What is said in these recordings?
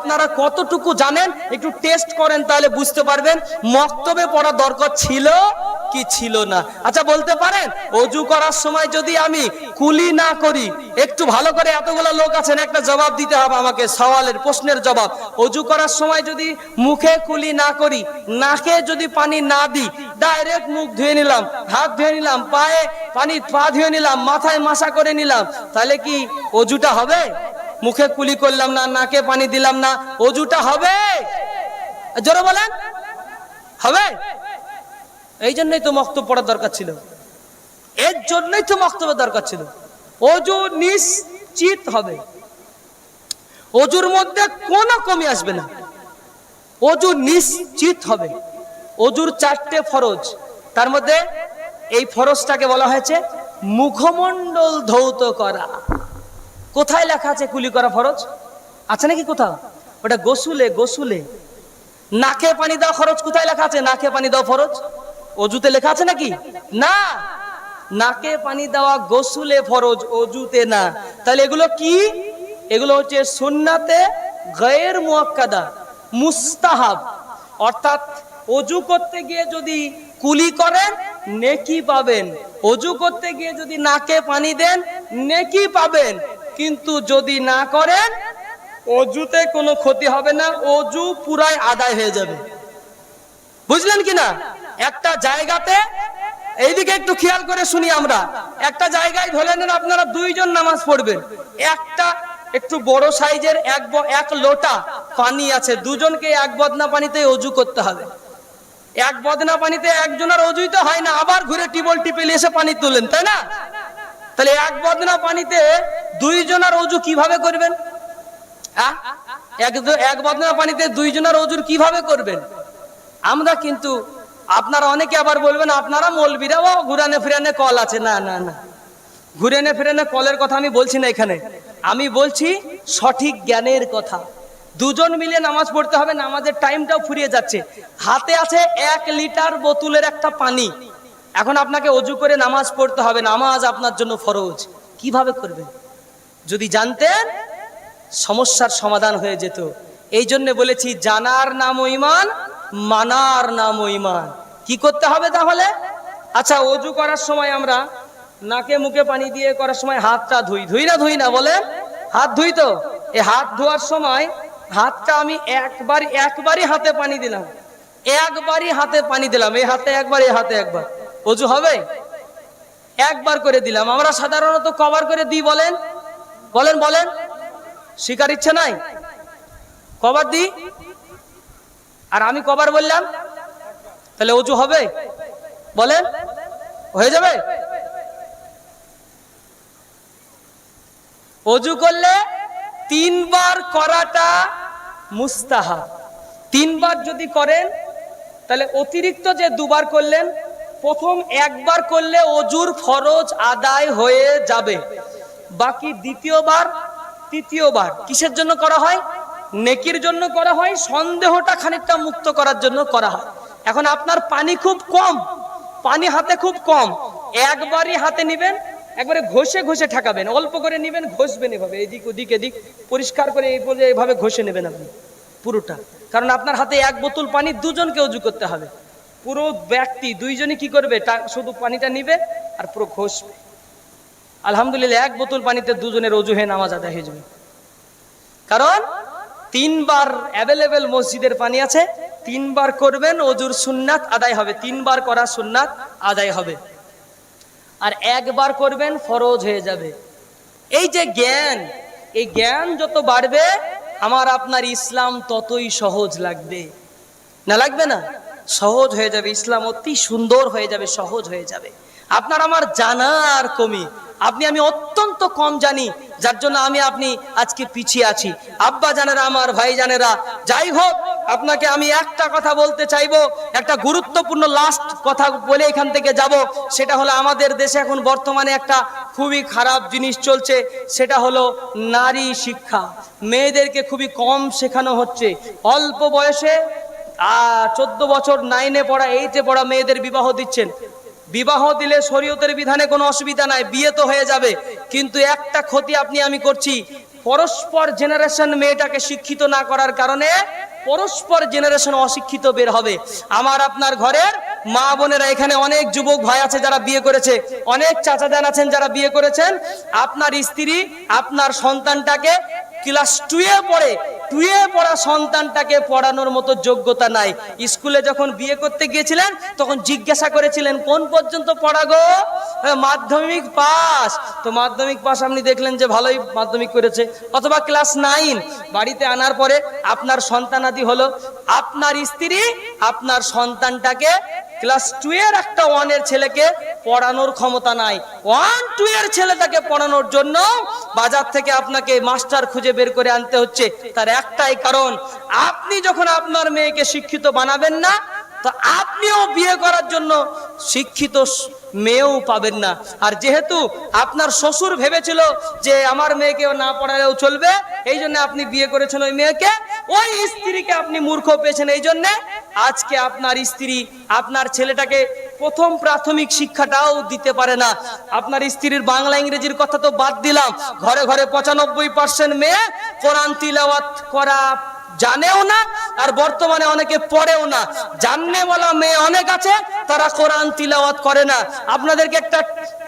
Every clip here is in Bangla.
আপনারা কতটুকু জানেন একটু টেস্ট করেন, তাহলে বুঝতে পারবেন মক্তবে পড়া দরকার ছিল কি ছিল না। আচ্ছা বলতে পারেন অজু করার সময় যদি আমি কুলি না করি, একটু ভালো করে, এতগুলো লোক আছেন একটা জবাব দিতে হবে আমাকে, সওয়ালের প্রশ্নের জবাব। অজু করার সময় যদি মুখে কুলি না করি, নাকে যদি পানি না দিই, ডাইরেক্ট মুখ ধুয়ে নিলাম, হাত ধুয়ে নিলাম, পায়ে পানি পা ধুয়ে নিলাম, মাথায় মাসা করে নিলাম, তাহলে কি অজুটা হবে? মুখে কুলি করলাম না, নাকে পানি দিলাম না, অজুটা হবে? জোরে বলেন, হবে? এই জন্যই তো মক্তব পড়ার দরকার ছিল, এর জন্যই তো মক্তবের দরকার ছিল। অজু নিশ্চিত হবে, অজুর মধ্যে কোনো কমি আসবে না, অজু নিশ্চিত হবে। অজুর 4টে ফরজ, তার মধ্যে এই ফরজটাকে বলা হয়েছে মুখমণ্ডল ধৌত করা। কোথায় লেখা আছে কুলি করা ফরজ? আছে নাকি কোথাও? ওটা গোসুলে। গোসুলে নাকে পানি দেওয়া ফরজ কোথায় লেখা আছে? নাকে পানি দেওয়া ফরজ অজুতে লেখা আছে নাকি? না, নাকে পানি দেওয়া গোসুলে ফরজ, অজুতে না। তাহলে এগুলো কি? এগুলো হচ্ছে সুন্নাতে গায়ের মুআক্কাদা, মুস্তাহাব। অর্থাৎ অজু করতে গিয়ে যদি কুলি করেন নেকি পাবেন, অজু করতে গিয়ে যদি নাকে পানি দেন নেকি পাবেন, কিন্তু যদি না করেন অজুতে কোনো ক্ষতি হবে না, অজু পুরাই আদায় হয়ে যাবে। বুঝলেন কিনা? একটা জায়গাতে, এইদিকে একটু খেয়াল করে শুনি আমরা, একটা জায়গায় ধরে নেন আপনারা 2 জন নামাজ পড়বেন, একটা একটু বড় সাইজের এক লোটা পানি আছে, দুজনকে এক বদনা পানিতে অজু করতে হবে। এক বদনা পানিতে একজনের অজুই তো হয় না, আবার ঘুরে টিবল টিপেলে এসে পানি তুলেন, তাই না? তাহলে এক বদনা পানিতে 2 জনের অজু কিভাবে করবেন? এক বদনা পানিতে 2 জনের অজুর কিভাবে করবেন? আমরা কিন্তু, আপনারা অনেকে আবার বলবেন আপনারা মৌলবীরা ও ঘুরানে ফিরানে কল আছে। না না না, ঘুরানে ফিরানে কলের কথা আমি বলছি না এখানে, আমি বলছি সঠিক জ্ঞানের কথা। 2 জন মিলে নামাজ পড়তে হবে, নামাজের টাইমটাও ফুরিয়ে যাচ্ছে, হাতে আছে 1 লিটার বোতলের একটা পানি, এখন আপনাকে অজু করে নামাজ পড়তে হবে, নামাজ আপনার জন্য ফরজ। কিভাবে করবেন? যদি জানতেন সমস্যার সমাধান হয়ে যেত। এই জন্য বলেছি জানার নামও ঈমান, মানার নামও ঈমান। কি করতে হবে তাহলে? আচ্ছা, অজু করার সময় আমরা নাকে মুখে পানি দিয়ে করার সময় হাতটা ধুই না? ধুই না বলেন? হাত ধুই তো। এই হাত ধোয়ার সময় হাতটা আমি একবারই হাতে পানি দিলাম, একবারই হাতে পানি দিলাম, এই হাতে একবার, এই হাতে একবার, অজু হবে? একবার করে দিলাম। আমরা সাধারণত কবার করে দিই বলেন? বলেন বলেন, শিকার ইচ্ছে নাই? কবার দিই? আর আমি কবার বললাম? তাহলে অজু হবে? বলেন, হয়ে যাবে? অজু করলে 3 বার করাটা মুস্তাহাব। 3 বার যদি করেন তাহলে অতিরিক্ত যে 2 বার করলেন, প্রথম 1 বার করলে অজুর ফরজ আদায় হয়ে যাবে, বাকি দ্বিতীয়বার তৃতীয়বার কিসের জন্য করা হয়? নেকির জন্য করা হয়, সন্দেহটা খানিকটা মুক্ত করার জন্য করা হয়। এখন আপনার পানি খুব কম, পানি হাতে খুব কম, একবারই হাতে নেবেন, একবারে ঘষে ঘষে ঠেকাবেন, অল্প করে নেবেন, ঘষবেন এভাবে, এদিক ওদিক এদিক পরিষ্কার করে এইভাবে ঘষে নেবেন আপনি পুরোটা। কারণ আপনার হাতে 1 বোতল পানি 2 জনকে অজু করতে হবে, পুরো ব্যক্তি 2 জনই কি করবে? শুধু পানিটা নিবে আর পুরো ঘষবে। আলহামদুলিল্লাহ 1 বোতল পানিতে 2 জনের অজু হয়ে নামাজ আদায় হয়ে যাবে। কারণ 3 বার অ্যাভেলেবেল মসজিদের পানি আছে, 3 বার করবেন অজুর সুন্নাত আদায় হবে, 3 বার করা সুন্নাত আদায় হবে, আর 1 বার করবেন ফরজ হয়ে যাবে। এই যে জ্ঞান, এই জ্ঞান যত বাড়বে আমার আপনার ইসলাম ততই সহজ লাগবে। না লাগবে না? সহজ হয়ে যাবে, ইসলাম অতি সুন্দর হয়ে যাবে, সহজ হয়ে যাবে। আপনার আমার জানার কমি, আপনি আমি অত্যন্ত কম জানি, যার জন্য আমি আপনি আজকে পিছিয়ে আছি। আব্বা জানেরা, আমার ভাই জানেরা, যাই হোক, আপনাকে আমি একটা কথা বলতে চাইবো, একটা গুরুত্বপূর্ণ লাস্ট কথা বলে এখান থেকে যাব। সেটা হলো আমাদের দেশে এখন বর্তমানে একটা খুবই খারাপ জিনিস চলছে, সেটা হলো নারী শিক্ষা। মেয়েদেরকে খুবই কম শেখানো হচ্ছে, অল্প বয়সে 14 বছর 9-এ পড়া 8-এ পড়া মেয়েদের বিবাহ দিচ্ছেন। বিবাহ দিলে শরীয়তের বিধানে কোনো অসুবিধা নাই, বিয়ে তো হয়ে যাবে, কিন্তু একটা ক্ষতি আপনি আমি করছি, পরস্পর জেনারেশন মেয়েটাকে শিক্ষিত না করার কারণে পরস্পর জেনারেশন অশিক্ষিত বের হবে। আমার আপনার ঘরের মা বোনেরা, এখানে অনেক যুবক ভাই আছে যারা বিয়ে করেছে, অনেক চাচা যান আছেন যারা বিয়ে করেছেন। আপনার স্ত্রী আপনার সন্তানটাকে ক্লাস 2 এ পড়ে, 2 এ পড়া সন্তানটাকে পড়ানোর মতো যোগ্যতা নাই। স্কুলে যখন বিয়ে করতে গিয়েছিলেন তখন জিজ্ঞাসা করেছিলেন কোন পর্যন্ত পড়া গো? মাধ্যমিক পাস। তো মাধ্যমিক পাস আপনি দেখলেন যে ভালোই মাধ্যমিক করেছে, অথবা ক্লাস 9। বাড়িতে আনার পরে আপনার সন্তানাদি হলো, আপনার স্ত্রী আপনার সন্তানটাকে ক্লাস 2 এর একটা 1 এর ছেলেকে পড়ানোর ক্ষমতা নাই। 1-2 এর ছেলেটাকে পড়ানোর জন্য বাজার থেকে আপনাকে মাস্টার খুঁজে বের করে আনতে হচ্ছে। তার একটাই কারণ, আপনি যখন আপনার মেয়েকে শিক্ষিত বানাবেন না, তো আপনিও বিয়ে করার জন্য শিক্ষিত মেয়েও পাবেন না। আর যেহেতু আপনার শ্বশুর ভেবেছিল যে আমার মেয়েকেও না পড়ালেও চলবে, এই জন্য আপনি বিয়ে করেছেন ওই মেয়েকে, ওই স্ত্রীকে আপনি মূর্খ পেয়েছেন। এই জন্য আজকে আপনার স্ত্রী আপনার ছেলেটাকে প্রথম প্রাথমিক শিক্ষাটাও দিতে পারে না। আপনার স্ত্রীর বাংলা ইংরেজির কথা তো বাদ দিলাম, ঘরে ঘরে 95% মেয়ে কোরআন তিলাওয়াত করা জানেও না, আর বর্তমানে অনেকে পড়েও না। জাননে বলা মেয়ে অনেক আছে, তারা কোরআন তিলাওয়াত করে না। আপনাদেরকে একটা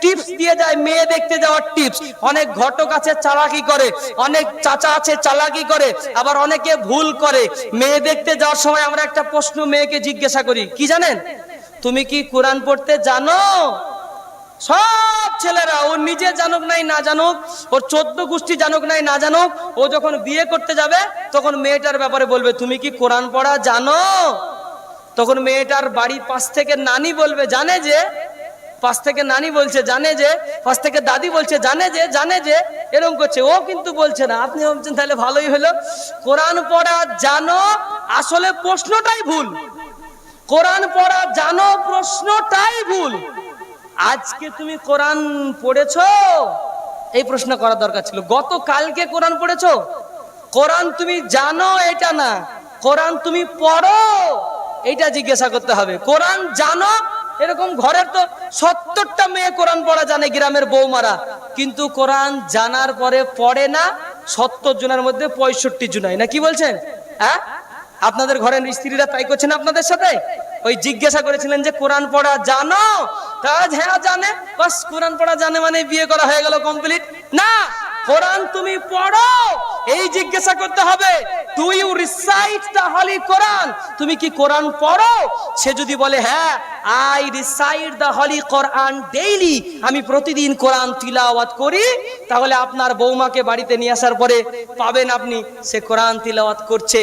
টিপস দিয়ে যায়, মেয়ে দেখতে যাওয়ার টিপস। অনেক ঘটক আছে চালাকি করে, অনেক চাচা আছে চালাকি করে, আবার অনেকে ভুল করে। মেয়ে দেখতে যাওয়ার সময় আমরা একটা প্রশ্ন মেয়েকে জিজ্ঞাসা করি, কি জানেন? তুমি কি কোরআন পড়তে জানো? সব ছেলেরা, ও নিজে জানুক নাই না জানুক, ওর 14 গোষ্ঠী জানুক নাই না জানুক, ও যখন বিয়ে করতে যাবে তখন মেয়েটার ব্যাপারে বলবে তুমি কি কোরআন পড়া জানো? তখন মেয়েটার বাড়ির পাশ থেকে নানি বলবে, জানে যে, পাশ থেকে নানি বলছে জানে যে, পাশ থেকে দাদি বলছে জানে যে, এরকম করছে। ও কিন্তু বলছে না। আপনি বলছেন তাহলে ভালোই হলো, কোরআন পড়া জানো, আসলে প্রশ্নটাই ভুল। কোরআন পড়া জানো প্রশ্নটাই ভুল। আজকে তুমি কোরআন পড়েছো? এই প্রশ্ন করা দরকার ছিল। গতকালকে কোরআন পড়েছো? কোরআন তুমি জানো এটা না, কোরআন তুমি পড়ো এইটা জিজ্ঞাসা করতে হবে। কোরআন জানো, এরকম ঘরের তো 70টা মেয়ে কোরআন পড়া জানে, গ্রামের বৌমারা, কিন্তু কোরআন জানার পরে পড়ে না 70 জনের মধ্যে 65 জনাই। না কি বলছেন? হ্যাঁ, আপনাদের ঘরের স্ত্রীরা তাই করছেন আপনাদের সাথে? ওই জিজ্ঞাসা করেছিলেন যে কোরআন পড়া জানো? হ্যাঁ জানে, বাস কোরআন পড়া জানে মানে বিয়ে করা হয়ে গেল কমপ্লিট? না, কোরআন তুমি পড়ো এই জিজ্ঞাসা করতে হবে। Do you recite the holy Quran? তুমি কি কোরআন পড়ো? সে যদি বলে হ্যাঁ, I recite the holy Quran daily, আমি প্রতিদিন কোরআন তিলাওয়াত করি, তাহলে আপনার বৌমাকে বাড়িতে নিয়ে আসার পরে পাবেন আপনি সে কোরআন তিলাওয়াত করছে।